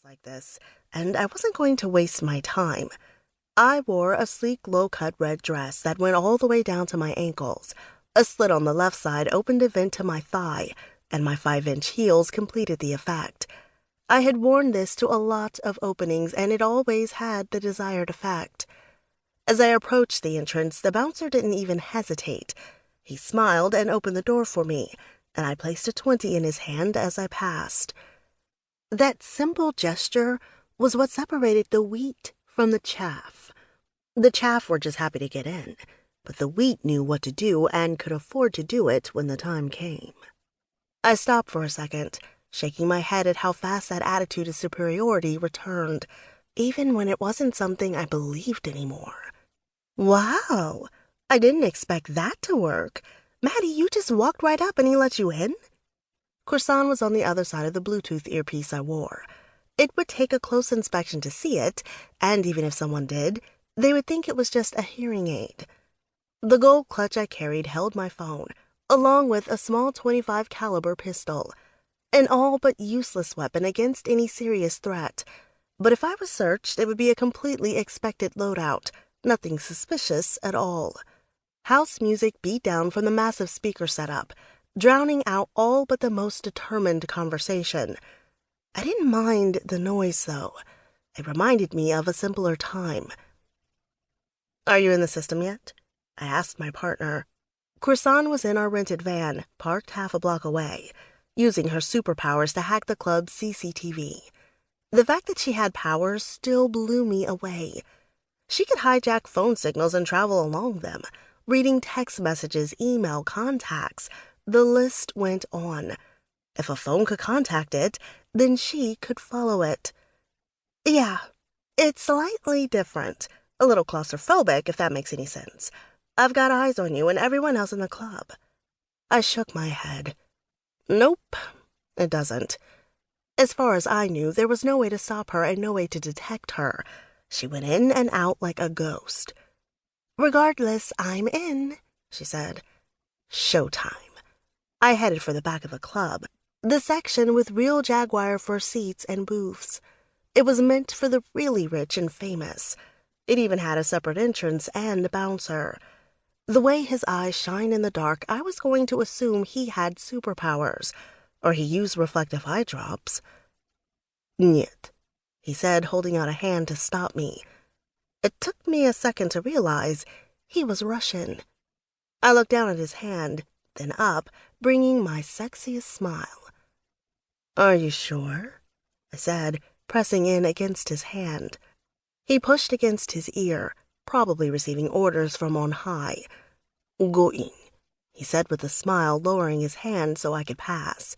like this, and I wasn't going to waste my time. I wore a sleek, low-cut red dress that went all the way down to my ankles. A slit on the left side opened a vent to my thigh, and my 5-inch heels completed the effect. I had worn this to a lot of openings, and it always had the desired effect. As I approached the entrance, the bouncer didn't even hesitate. He smiled and opened the door for me, and I placed a 20 in his hand as I passed. That simple gesture was what separated the wheat from the chaff. The chaff were just happy to get in, but the wheat knew what to do and could afford to do it when the time came. I stopped for a second, shaking my head at how fast that attitude of superiority returned, even when it wasn't something I believed anymore. Wow, I didn't expect that to work. Madi, you just walked right up and he let you in? Croissant was on the other side of the Bluetooth earpiece I wore. It would take a close inspection to see it, and even if someone did, they would think it was just a hearing aid. The gold clutch I carried held my phone, along with a small .25 caliber pistol, an all but useless weapon against any serious threat. But if I was searched, it would be a completely expected loadout, nothing suspicious at all. House music beat down from the massive speaker setup, drowning out all but the most determined conversation. I didn't mind the noise, though. It reminded me of a simpler time. "Are you in the system yet?" I asked my partner. Croissant was in our rented van, parked half a block away, using her superpowers to hack the club's CCTV. The fact that she had powers still blew me away. She could hijack phone signals and travel along them, reading text messages, email, contacts. The list went on. If a phone could contact it, then she could follow it. Yeah, it's slightly different. A little claustrophobic, if that makes any sense. I've got eyes on you and everyone else in the club. I shook my head. Nope, it doesn't. As far as I knew, there was no way to stop her and no way to detect her. She went in and out like a ghost. "Regardless, I'm in," she said. Showtime. I headed for the back of the club, the section with real Jaguar fur seats and booths. It was meant for the really rich and famous. It even had a separate entrance and bouncer. The way his eyes shine in the dark, I was going to assume he had superpowers, or he used reflective eye drops. "Niet," he said, holding out a hand to stop me. It took me a second to realize he was Russian. I looked down at his hand, then up, bringing my sexiest smile. "Are you sure?" I said, pressing in against his hand. He pushed against his ear, probably receiving orders from on high. "Go in," he said with a smile, lowering his hand so I could pass.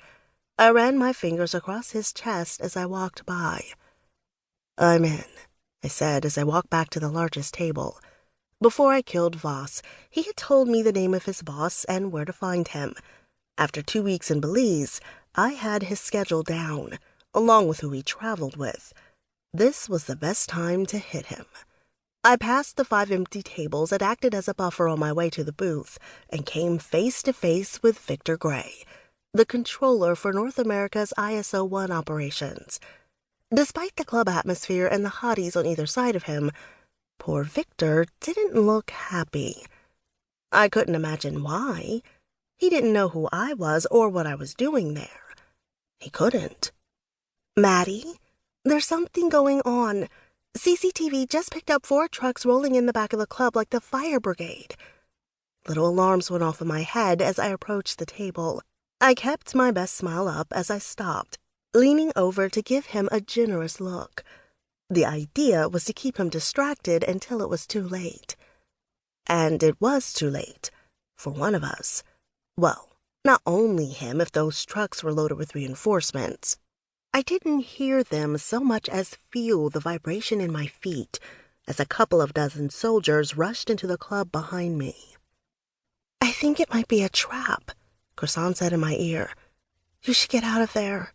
I ran my fingers across his chest as I walked by. "I'm in," I said as I walked back to the largest table. Before I killed Voss, he had told me the name of his boss and where to find him. After 2 weeks in Belize, I had his schedule down, along with who he traveled with. This was the best time to hit him. I passed the 5 empty tables that acted as a buffer on my way to the booth and came face to face with Victor Gray, the controller for North America's ISO-1 operations. Despite the club atmosphere and the hotties on either side of him, poor Victor didn't look happy. I couldn't imagine why. He didn't know who I was or what I was doing there. He couldn't. "Madi, there's something going on. CCTV just picked up 4 trucks rolling in the back of the club like the fire brigade." Little alarms went off in my head as I approached the table. I kept my best smile up as I stopped, leaning over to give him a generous look. The idea was to keep him distracted until it was too late. And it was too late. For one of us. Well, not only him if those trucks were loaded with reinforcements. I didn't hear them so much as feel the vibration in my feet as a couple of dozen soldiers rushed into the club behind me. "I think it might be a trap," Croissant said in my ear. "You should get out of there."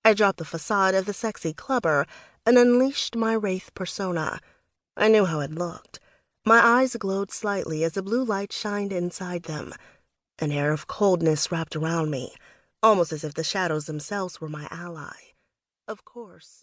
I dropped the facade of the sexy clubber and unleashed my Wraith persona. I knew how it looked. My eyes glowed slightly as the blue light shined inside them. An air of coldness wrapped around me, almost as if the shadows themselves were my ally. Of course,